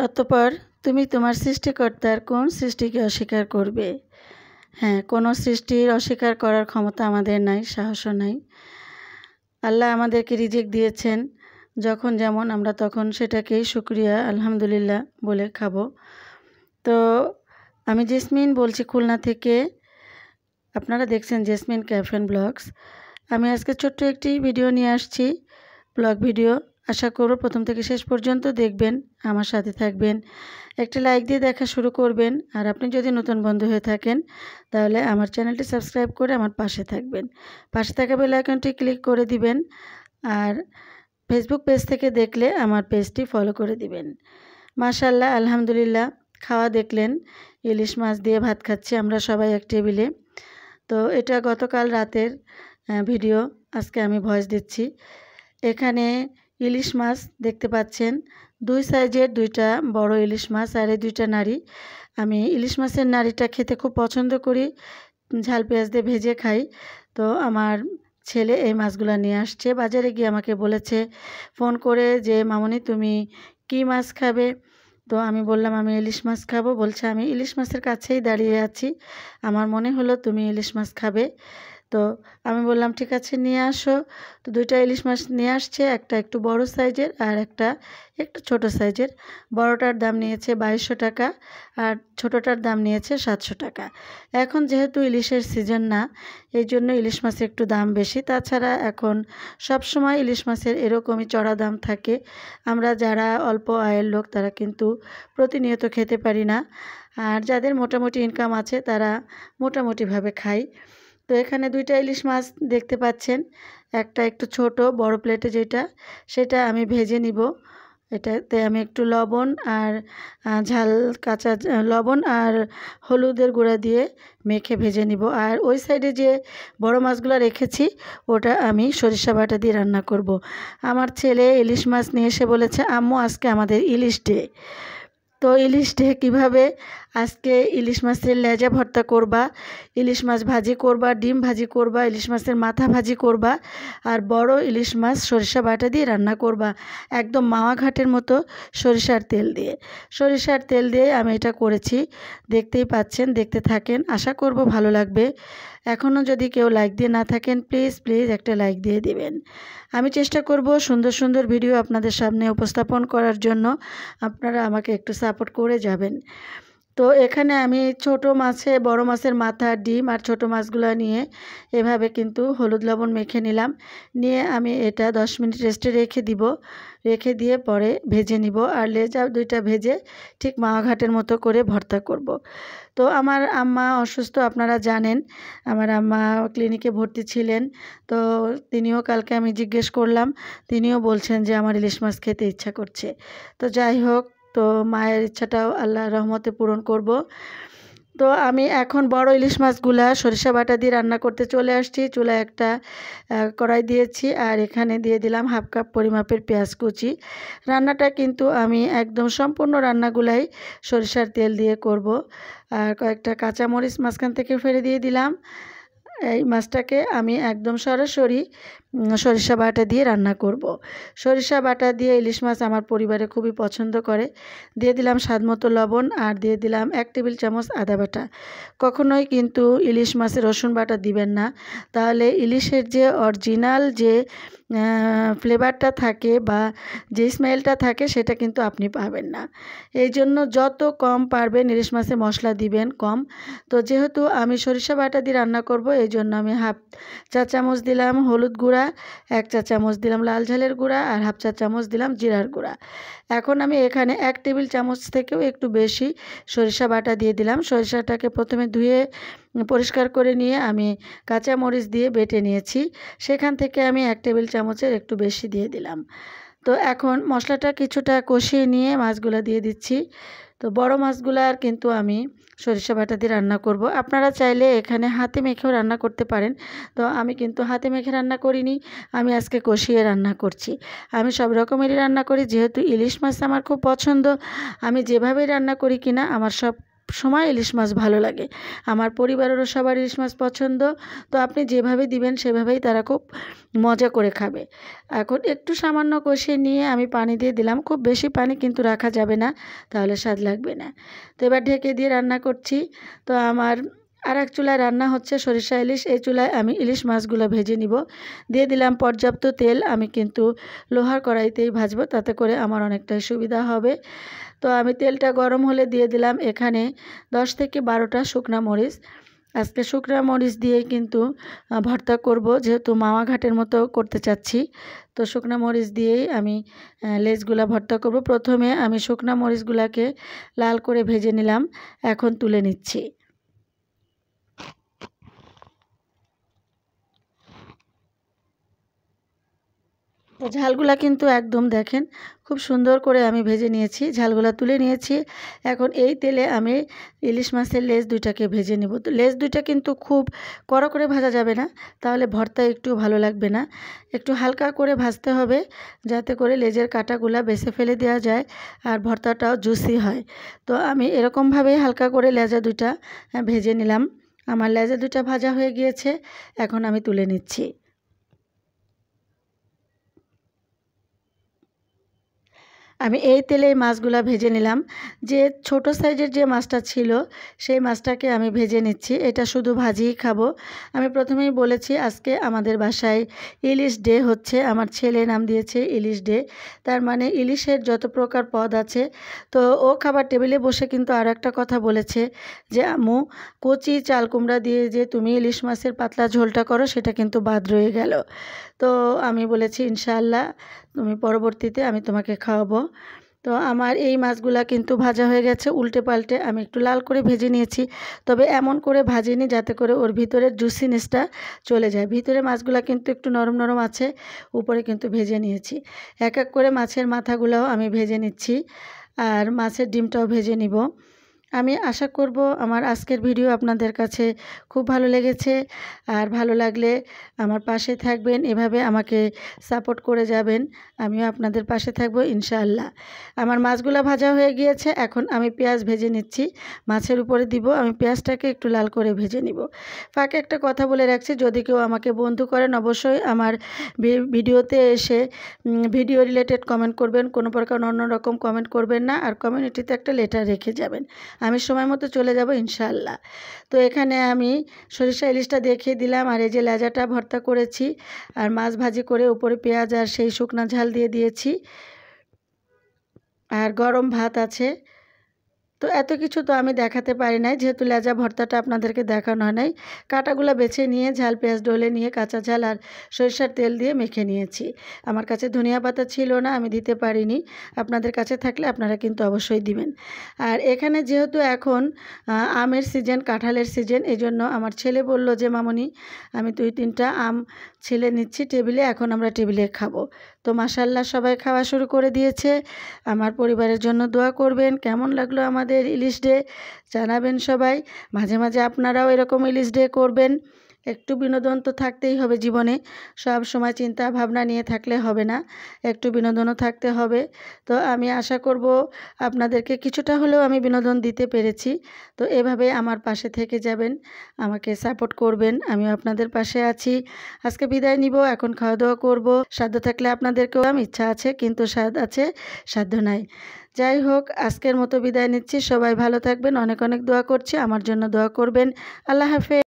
অতঃপর তুমি তোমার সৃষ্টিকর্তার কোন সৃষ্টিকে অস্বীকার করবে? হ্যাঁ, কোনো সৃষ্টির অস্বীকার করার ক্ষমতা আমাদের নাই, সাহসও নাই। আল্লাহ আমাদেরকে রিজিক দিয়েছেন, যখন যেমন আমরা তখন সেটাকেই শুকরিয়া আলহামদুলিল্লাহ বলে খাবো। তো আমি জেসমিন বলছি খুলনা থেকে। আপনারা দেখছেন জেসমিন ক্যাফে অ্যান্ড ব্লগস। আমি আজকে ছোট্ট একটি ভিডিও নিয়ে আসছি, ব্লগ ভিডিও। আশা করব প্রথম থেকে শেষ পর্যন্ত দেখবেন, আমার সাথে থাকবেন, একটা লাইক দিয়ে দেখা শুরু করবেন। আর আপনি যদি নতুন বন্ধু হয়ে থাকেন তাহলে আমার চ্যানেলটি সাবস্ক্রাইব করে আমার পাশে থাকবেন, পাশে থাকা বেল আইকনটি ক্লিক করে দিবেন। আর ফেসবুক পেজ থেকে দেখলে আমার পেজটি ফলো করে দিবেন। মাশাআল্লাহ, আলহামদুলিল্লাহ। খাওয়া দেখলেন, ইলিশ মাছ দিয়ে ভাত খাচ্ছি আমরা সবাই এক টেবিলে। তো এটা গতকাল রাতের ভিডিও, আজকে আমি ভয়েস দিচ্ছি। এখানে ইলিশ মাছ দেখতে পাচ্ছেন, দুই সাইজের দুইটা বড় ইলিশ মাছ আর এই দুইটা নাড়ি। আমি ইলিশ মাছের নাড়িটা খেতে খুব পছন্দ করি, ঝাল পেঁয়াজ দিয়ে ভেজে খাই। তো আমার ছেলে এই মাছগুলো নিয়ে আসছে, বাজারে গিয়ে আমাকে বলেছে ফোন করে যে মামনি তুমি কি মাছ খাবে? তো আমি বললাম আমি ইলিশ মাছ খাবো। বলছে আমি ইলিশ মাছের কাছেই দাঁড়িয়ে আছি, আমার মনে হলো তুমি ইলিশ মাছ খাবে। তো আমি বললাম ঠিক আছে নিয়ে আসো। তো দুইটা ইলিশ মাছ নিয়ে আসছে, একটা একটু বড় সাইজের আর একটা একটু ছোট সাইজের। বড়টার দাম নিয়েছে 2200 টাকা আর ছোটোটার দাম নিয়েছে 700 টাকা। এখন যেহেতু ইলিশের সিজন না, এই জন্য ইলিশ মাছের একটু দাম বেশি। তাছাড়া এখন সব সময় ইলিশ মাছের এরকমই চড়া দাম থাকে। আমরা যারা অল্প আয়ের লোক তারা কিন্তু প্রতিনিয়ত খেতে পারি না, আর যাদের মোটামুটি ইনকাম আছে তারা মোটামুটিভাবে খায়। তো এখানে দুইটা ইলিশ মাছ দেখতে পাচ্ছেন, একটা একটু ছোট বড় প্লেটে যেটা, সেটা আমি ভেজে নিব। এটাতে আমি একটু লবণ আর ঝাল কাঁচা লবণ আর হলুদের গুঁড়া দিয়ে মেখে ভেজে নিব। আর ওই সাইডে যে বড় মাছগুলো রেখেছি ওটা আমি সরিষা বাটা দিয়ে রান্না করব। আমার ছেলে ইলিশ মাছ নিয়ে এসে বলেছে আম্মু আজকে আমাদের ইলিশ ডে। তো ইলিশ ডে কীভাবে? আজকে ইলিশ মাছের লেজা ভর্তা করবা, ইলিশ মাছ ভাজি করবা, ডিম ভাজি করবা, ইলিশ মাছের মাথা ভাজি করবা, আর বড় ইলিশ মাছ সরিষা বাটা দিয়ে রান্না করবা, একদম মাওয়া ঘাটের মতো সরিষার তেল দিয়ে। সরিষার তেল দিয়ে আমি এটা করেছি, দেখতেই পাচ্ছেন, দেখতে থাকেন, আশা করব ভালো লাগবে। এখনও যদি কেউ লাইক দিয়ে না থাকেন প্লিজ প্লিজ একটা লাইক দিয়ে দিবেন। আমি চেষ্টা করব সুন্দর সুন্দর ভিডিও আপনাদের সামনে উপস্থাপন করার জন্য, আপনারা আমাকে একটু সাপোর্ট করে যাবেন। তো এখানে আমি ছোট মাছে বড় মাছের মাথা, ডিম আর ছোট মাছগুলো নিয়ে এভাবে কিন্তু হলুদ লবণ মেখে নিলাম। নিয়ে আমি এটা 10 মিনিট রেস্টে রেখে দিব, রেখে দিয়ে পরে ভেজে নিব। আর লেজা দুইটা ভেজে ঠিক মাওয়া ঘাটের মতো করে ভর্তা করব। তো আমার আম্মা অসুস্থ, আপনারা জানেন, আমার আম্মা ক্লিনিকে ভর্তি ছিলেন। তো তিনিও কালকে আমি জিজ্ঞেস করলাম, তিনিও বলছেন যে আমার ইলিশ মাছ খেতে ইচ্ছা করছে। তো যাই হোক, তো মায়ের ইচ্ছাটাও আল্লাহর রহমতে পূরণ করব। তো আমি এখন বড় ইলিশ মাছগুলা সরিষা বাটা দিয়ে রান্না করতে চলে আসছি। চুলায় একটা কড়াই দিয়েছি আর এখানে দিয়ে দিলাম হাফ কাপ পরিমাপের পেঁয়াজ কুচি। রান্নাটা কিন্তু আমি একদম সম্পূর্ণ রান্নাগুলাই সরিষার তেল দিয়ে করব। আর কয়েকটা কাঁচামরিচ মাঝখান থেকে ফেলে দিয়ে দিলাম। এই মাছটাকে আমি একদম সরাসরি সরিষা বাটা দিয়ে রান্না করব। সরিষা বাটা দিয়ে ইলিশ মাছ আমার পরিবারে খুবই পছন্দ করে। দিয়ে দিলাম স্বাদমতো লবণ আর দিয়ে দিলাম 1 টেবিল চামচ আদা বাটা। কখনোই কিন্তু ইলিশ মাছে রসুন বাটা দিবেন না, তাহলে ইলিশের যে অরিজিনাল যে ফ্লেভারটা থাকে বা যে স্মেলটা থাকে সেটা কিন্তু আপনি পাবেন না। এই জন্য যত কম পারবেন ইলিশ মাছে মশলা দিবেন কম। তো যেহেতু আমি সরিষা বাটা দিয়ে রান্না করব, এই জন্য আমি হাফ চা চামচ দিলাম হলুদ গুঁড়া, 1 চা চামচ দিলাম লাল ঝালের গুঁড়া আর হাফ চা চামচ দিলাম জিরার গুঁড়া। এখন আমি এখানে 1 টেবিল চামচ থেকেও একটু বেশি সরিষা বাটা দিয়ে দিলাম। সরিষাটাকে প্রথমে ধুয়ে পরিষ্কার করে নিয়ে আমি কাঁচা মরিচ দিয়ে বেটে নিয়েছি, সেখান থেকে আমি 1 টেবিল চামচের একটু বেশি দিয়ে দিলাম। তো এখন মশলাটা কিছুটা কষিয়ে নিয়ে মাছগুলো দিয়ে দিচ্ছি। তো বড় মাছগুলার কিন্তু আমি সরিষা বাটা দিয়ে রান্না করব। আপনারা চাইলে এখানে হাতে মেখেও রান্না করতে পারেন। তো আমি কিন্তু হাতে মেখে রান্না করিনি, আমি আজকে কষিয়ে রান্না করছি। আমি সব রকমেরই রান্না করি, যেহেতু ইলিশ মাছ আমার খুব পছন্দ। আমি যেভাবেই রান্না করি কিনা আমার সব সময় ইলিশ মাছ ভালো লাগে। আমার পরিবারেরও সবার ইলিশ মাছ পছন্দ। তো আপনি যেভাবে দিবেন সেভাবেই তারা খুব মজা করে খাবে। এখন একটু সামান্য কষিয়ে নিয়ে আমি পানি দিয়ে দিলাম। খুব বেশি পানি কিন্তু রাখা যাবে না, তাহলে স্বাদ লাগবে না। তো এবার ঢেকে দিয়ে রান্না করছি। তো আমার আরেক চুলায় রান্না হচ্ছে সরিষা ইলিশ। এই চুলায় আমি ইলিশ মাছগুলো ভেজে নিব। দিয়ে দিলাম পর্যাপ্ত তেল। আমি কিন্তু লোহার কড়াইতেই ভাজবো, তাতে করে আমার অনেকটাই সুবিধা হবে। তো আমি তেলটা গরম হলে দিয়ে দিলাম এখানে 10 থেকে 12টা শুকনা মরিচ। আজকে শুকনা মরিচ দিয়েই কিন্তু ভর্তা করব, যেহেতু মাওয়া ঘাটের মতো করতে চাচ্ছি। তো শুকনা মরিচ দিয়েই আমি লেজগুলা ভর্তা করব। প্রথমে আমি শুকনা মরিচগুলাকে লাল করে ভেজে নিলাম, এখন তুলে নিচ্ছি। তো ঝালগুলা কিন্তু একদম দেখেন খুব সুন্দর করে আমি ভেজে নিয়েছি, ঝালগুলা তুলে নিয়েছি। এখন এই তেলে আমি ইলিশ মাছের লেজ দুইটাকে ভেজে নেব। তো লেজ দুইটা কিন্তু খুব কড়া করে ভাজা যাবে না, তাহলে ভর্তা একটু ভালো লাগবে না। একটু হালকা করে ভাজতে হবে, যাতে করে লেজের কাঁটাগুলা বেছে ফেলে দেওয়া যায় আর ভর্তাটাও জুসি হয়। তো আমি এরকমভাবেই হালকা করে লেজা দুইটা ভেজে নিলাম। আমার লেজা দুইটা ভাজা হয়ে গিয়েছে, এখন আমি তুলে নিচ্ছি। আমি এই তেলেই মাছগুলা ভেজে নিলাম। যে ছোট সাইজের যে মাছটা ছিল সেই মাছটাকে আমি ভেজে নিচ্ছি। এটা শুধু ভাজিই খাবো। আমি প্রথমেই বলেছি আজকে আমাদের বাসায় ইলিশ ডে হচ্ছে। আমার ছেলে নাম দিয়েছে ইলিশ ডে। তার মানে ইলিশের যত প্রকার পদ আছে। তো ও খাবার টেবিলে বসে কিন্তু আরও একটা কথা বলেছে যে আম্মু, কচি চাল কুমড়া দিয়ে যে তুমি ইলিশ মাছের পাতলা ঝোলটা করো সেটা কিন্তু বাদ রয়ে গেল। তো আমি বলেছি ইনশাআল্লাহ তুমি পরবর্তীতে আমি তোমাকে খাওয়াবো। তো আমার এই মাছগুলা কিন্তু ভাজা হয়ে গেছে। উল্টে পাল্টে আমি একটু লাল করে ভেজে নিয়েছি, তবে এমন করে ভাজিনি যাতে করে ওর ভিতরের জুসিনেসটা চলে যায়। ভিতরে মাছগুলা কিন্তু একটু নরম নরম আছে, উপরে কিন্তু ভেজে নিয়েছি। এক এক করে মাছের মাথাগুলাও আমি ভেজে নিচ্ছি, আর মাছের ডিমটাও ভেজে নিব। আমি আশা করব আমার আজকের ভিডিও আপনাদের কাছে খুব ভালো লেগেছে। আর ভালো লাগলে আমার পাশে থাকবেন, এভাবে আমাকে সাপোর্ট করে যাবেন। আমিও আপনাদের পাশে থাকব ইনশাআল্লাহ। আমার মাছগুলো ভাজা হয়ে গিয়েছে, এখন আমি পেঁয়াজ ভেজে নিচ্ছি। মাছের উপরে দিব, আমি পেঁয়াজটাকে একটু লাল করে ভেজে নিব। ফাঁকে একটা কথা বলে রাখছি, যদি কেউ আমাকে বন্ধু করেন অবশ্যই আমার ভিডিওতে এসে ভিডিও রিলেটেড কমেন্ট করবেন, কোনো প্রকার অন্যরকম কমেন্ট করবেন না। আর কমিউনিটিতে একটা লেটার রেখে যাবেন, আমি সময় মতো চলে যাব ইনশাআল্লাহ। তো এখানে আমি সরিষা ইলিশটা দেখিয়ে দিলাম, আর এই যে লেজাটা ভর্তা করেছি, আর মাছ ভাজি করে উপরে পেঁয়াজ আর সেই শুকনা ঝাল দিয়ে দিয়েছি, আর গরম ভাত আছে। তো এত কিছু তো আমি দেখাতে পারি নাই, যেহেতু লেজা ভর্তাটা আপনাদেরকে দেখানো হয় নাই। কাঁটাগুলো বেছে নিয়ে ঝাল পেঁয়াজ ডলে নিয়ে কাঁচা ঝাল আর সরিষার তেল দিয়ে মেখে নিয়েছি। আমার কাছে ধনিয়া পাতা ছিল না, আমি দিতে পারিনি। আপনাদের কাছে থাকলে আপনারা কিন্তু অবশ্যই দিবেন। আর এখানে যেহেতু এখন আমের সিজন, কাঁঠালের সিজন, এই জন্য আমার ছেলে বলল যে মামনি আমি 2-3টা আম ছিলে নিচ্ছি টেবিলে, এখন আমরা টেবিলে খাবো। তো মাশাআল্লাহ সবাই খাওয়া শুরু করে দিয়েছে। আমার পরিবারের জন্য দোয়া করবেন। কেমন লাগলো আমাদের ইলিশ ডে জানাবেন সবাই। মাঝে মাঝে আপনারাও এরকম ইলিশ ডে করবেন। একটু বিনোদন তো থাকতেই হবে জীবনে, সব সময় চিন্তা ভাবনা নিয়ে থাকলে হবে না, একটু বিনোদনও থাকতে হবে। তো আমি আশা করব আপনাদেরকে কিছুটা হলেও আমি বিনোদন দিতে পেরেছি। তো এভাবে আমার পাশে থেকে যাবেন, আমাকে সাপোর্ট করবেন, আমিও আপনাদের পাশে আছি। আজকে বিদায় নিব, এখন খাওয়া দাওয়া করব। সাধ্য থাকলে আপনাদেরকেও ইচ্ছা আছে, কিন্তু স্বাদ আছে, সাধ্য নাই। যাই হোক, আজকের মতো বিদায় নিচ্ছি। সবাই ভালো থাকবেন, অনেক অনেক দোয়া করছি, আমার জন্য দোয়া করবেন। আল্লাহ হাফেজ।